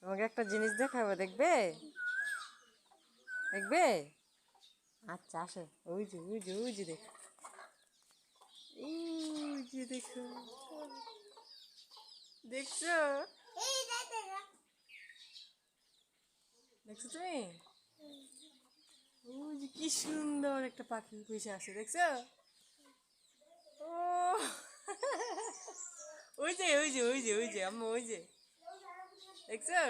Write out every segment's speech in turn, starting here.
তোমাকে একটা জিনিস দেখাবো, দেখবে? দেখবে? আচ্ছা আসো, ওই যে ওই যে ওই যে দেখো, ওই যে দেখো, দেখছো? দেখছো তুমি? ওই যে কি সুন্দর একটা পাখি বসে আছে, দেখছো? ও ওই যে ওই যে ওই যে ওই যে আম্মু, ওই যে দেখছো?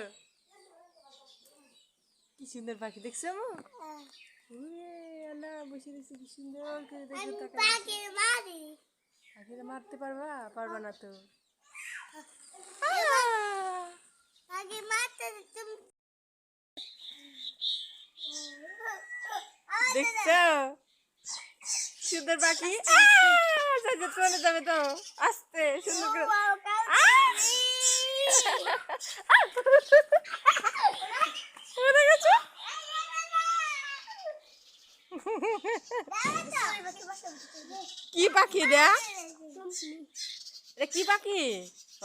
কি সুন্দর পাখি, দেখছো আম্মু? ওরে আল্লাহ, বসে রয়েছে কি সুন্দর করে, দেখো পাখিরে মারতে পারবা? পারবা না তো। দেখছো সুন্দর পাখি? চলে যাবে তো, আস্তে সুন্দর করে। কি পাখি দেয়া? কি পাখি?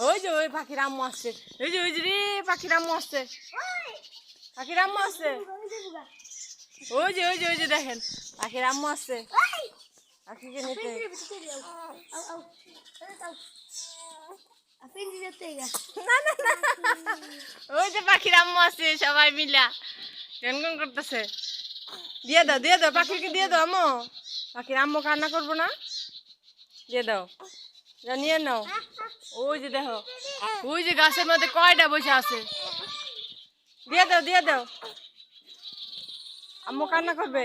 ওই যে ওই পাখির আম্মু আসছে, ওই যে ওই যে রে পাখির আম্মু আসছে, পাখির আম্মু আসছে, ওই যে ওই যে ওই যে দেখেন পাখির আম্মু আসছে পাখিকে নিতে। না না না, ওই যে পাখির আম্মু আছে, সবাই মিলা গুনগুন করতেছে। দিয়ে দাও দিয়ে দাও, পাখিকে দিয়ে দাও আম্মু, পাখির আম্মু কান্না করবো না, দিয়ে দাও, যা নিয়ে নাও। ওই যে দেখো, ওই যে গাছের মধ্যে কয়টা বসে আছে, দিয়ে দাও দিয়ে দাও, আম্মু কান্না করবে,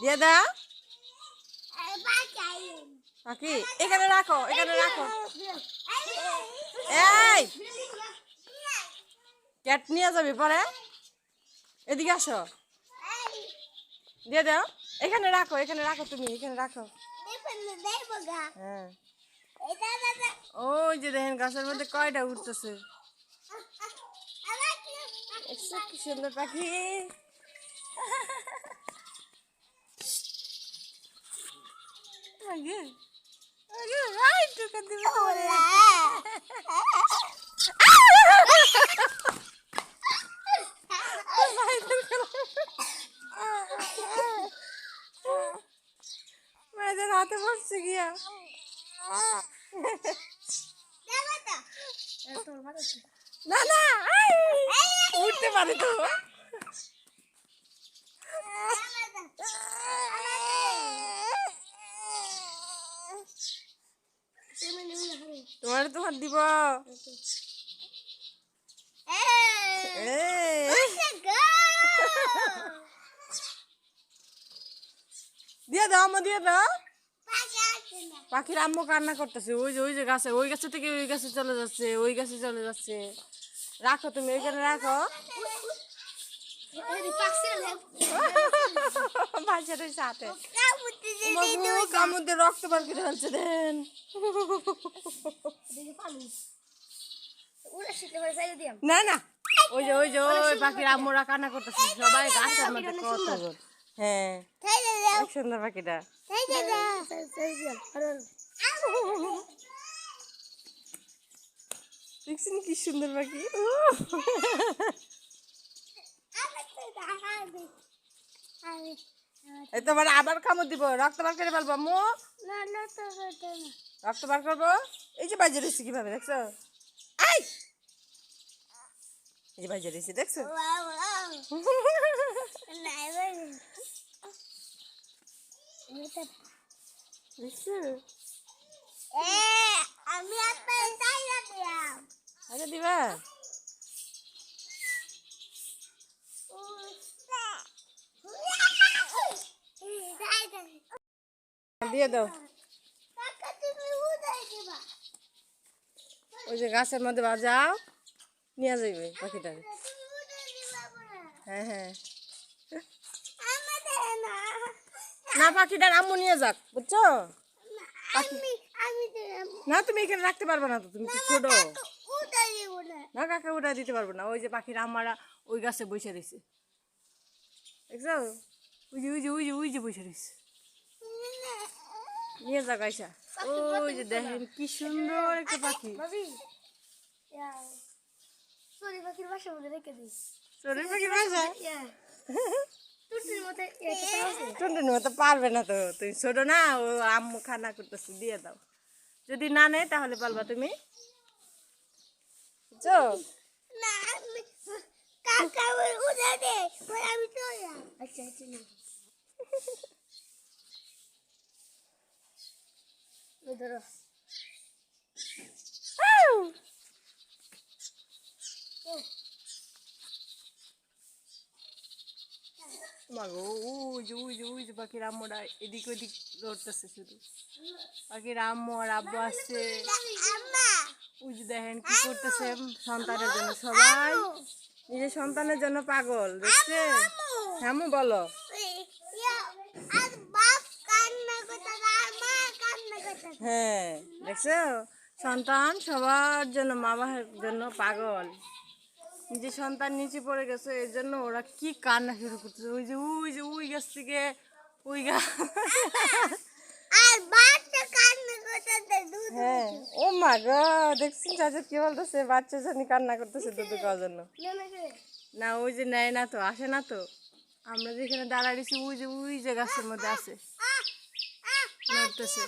দিয়ে দাও। পাখি এখানে রাখো, এখানে রাখো। এই ক্যাট নিয়ে যাবি পরে, এদিকে আসো, দিয়ে দাও, এখানে রাখো, এখানে রাখো, তুমি এখানে রাখো। হ্যাঁ ওই যে দেখেন গাছের মধ্যে কয়টা উঠতেছে, কি সুন্দর পাখি। আগে আগে রাই টুকা দিবে মায়েদের হাতে পড়ছে গিয়া। না না উঠতে পারে তো। তোমার তো হাত দিব, দিয়ে দাও আম্মু, দিয়ে দাও। পাখির আম্মু কান্না করতেছে, ওই যে গাছে, ওই গাছে থেকে ওই গাছে চলে যাচ্ছে, ওই গাছে চলে যাচ্ছে। রাখো তুমি ওইখানে রাখো। কামড়ে রক্ত বার করে ফেলছে দেন। না না, ওই যে ওই যে ওই পাখির আম্মুরা কান্না করতেছে, সবাই গাছের মধ্যে কত। হ্যাঁ সুন্দর পাখিটা, দেখছেন কি সুন্দর পাখি। এই তোমার আবার কামড় দিব, রক্ত বার করে ফেলবো আম্মু, রক্ত বার করবো। এই যে বাজে রয়েছে কিভাবে, দেখছো? এই যে বাজে রয়েছে, দেখছো? দেখছো? আমি আগে দিবা, দিয়ে দাও। ওই যে গাছের মধ্যে বাজাও, নিয়ে যাইবে পাখিটাকে। হ্যাঁ হ্যাঁ না, পাখিটার আম্মু নিয়ে যাক, বুঝছো? না তুমি এখানে রাখতে পারবে না তো, তুমি তো ছোট। না কাকা উঠাই দিতে পারবো না, ওই যে পাখির আম্মারা ওই গাছে বসে রয়েছে, দেখছো? ওই যে ওই যে ওই যে ওই যে বসে রয়েছে, নিয়ে যাক আইসা। ওই যে দেখেন কি সুন্দর একটা পাখি। চড়ুই পাখির বাসার মধ্যে রেখে দিই। চড়ুই পাখির বাসা? টুনটুনির মতো একটা আছে। টুনটুনি মতো পারবে না তো, তুমি ছোট না, ও আম্মু খানা করতেছে, দিয়ে দাও। যদি না নেয় তাহলে পারবা তুমি, বুঝছো? না আমি কাকা উড়ে দে পরে আমি তো আচ্ছা আচ্ছা ওই ধরো মাগো, ওই যে পাখির আম্মুরা এদিক ওদিক লড়তেছে শুধু। পাখির আম্মু আর আব্বু আসছে, ওই যে দেখেন কি করতেছে সন্তানের জন্য। সবাই নিজের সন্তানের জন্য পাগল, দেখছে? হ্যাঁ বলো। হ্যাঁ, দেখছো, সন্তান সবার জন্য, মা বাবার জন্য পাগল। নিজের সন্তান নিচে পড়ে গেছে, এর জন্য ওরা কি কান্না শুরু করতেছে। ওই গাছ থেকে ওই গাছ। হ্যাঁ, ও মা গো, দেখছেন চাচা কি বলতেছে, বাচ্চা জানি কান্না করতেছে দুধ খাওয়ার জন্য। না, ওই যে নেয় না তো, আসে না তো। আমরা যেখানে দাঁড়ায় দিছি ওই যে গাছের মধ্যে আছে, নড়তেছে।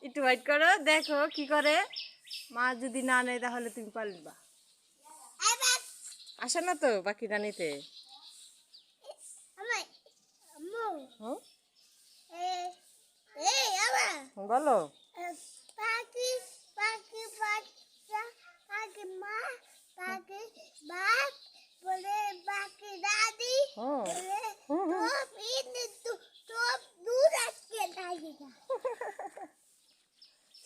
একটু ওয়েট করো, দেখো কি করে। মা যদি না নেয় তাহলে তুমি পারবা। আসে না তো পাখিটা নিতে। বলো। পাখি পাখি বাচ্চা পাখি মা পাখি বাপ বলে পাখি দাদি বলে টপ দূর আজকে দাদি।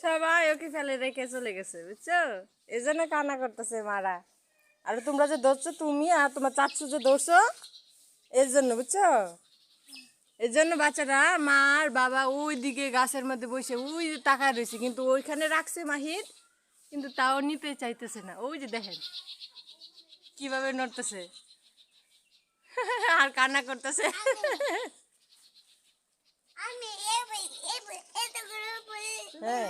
সবাই ওকে ফেলে রেখে চলে গেছে, বুঝছো? এই জন্য কান্না করতেছে মারা। আর তোমরা যে ধরছো, তুমি আর তোমার চাচু যে ধরছো, এর জন্য, বুঝছো? এর জন্য বাচ্চারা মা আর বাবা ওই দিকে গাছের মধ্যে বসে ওই যে তাকায় রয়েছে, কিন্তু ওইখানে রাখছে মাহির, কিন্তু তাও নিতে চাইতেছে না। ওই যে দেখেন কিভাবে নড়তেছে আর কান্না করতেছে। হ্যাঁ,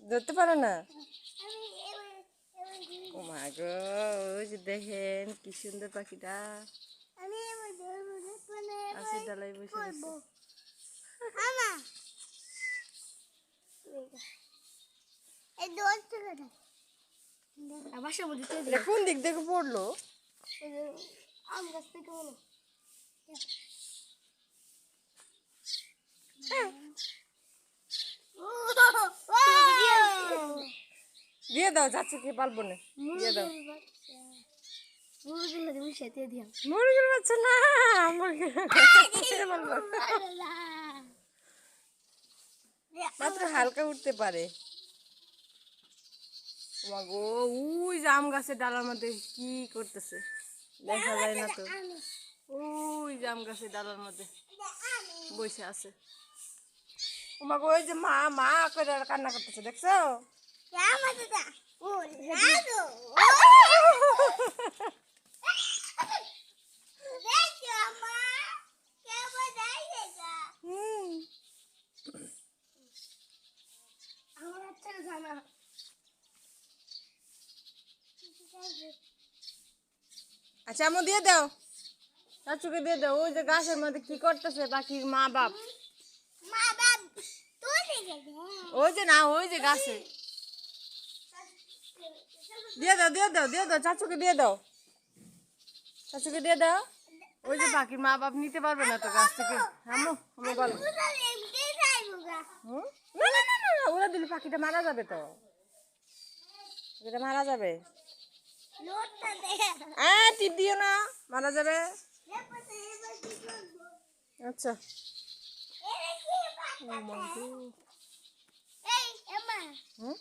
ধরতে পারো না। ও মা গো, ওই যে দেখেন কি সুন্দর পাখিটা আছে, ডালাই বসে রয়েছে। কোন দিক থেকে পড়লো? আম গাছ থেকে বলো দিয়ে দাও, যাচ্ছে কি পারবো না, দিয়ে দাও। মুরগির বাচ্চা না, মাত্র হালকা উঠতে পারে। গো, ওই যে আম গাছের ডালার মধ্যে কি করতেছে দেখা যায় না তো। ওই যে আম গাছের ডালার মধ্যে বসে আছে। গো, ওই যে মা মা করে কান্না করতেছে, দেখছো? আচ্ছা আম্মু দিয়ে দাও, চাচুকে দিয়ে দাও। ওই যে গাছের মধ্যে কি করতেছে পাখির মা বাপ। ওই যে না, ওই যে গাছে। দিয়ে দাও দিয়ে দাও দিয়ে দাও, চাচুকে দিয়ে দাও, চাচুকে দিয়ে দাও। ওই যে পাখির মা বাপ নিতে পারবে না তো গাছ থেকে। আম্মু আম্মু বলো। না না না না, ওরা দিলে পাখিটা মারা যাবে তো, এটা মারা যাবে। টিপ দিও না, মারা যাবে। আচ্ছা, হুম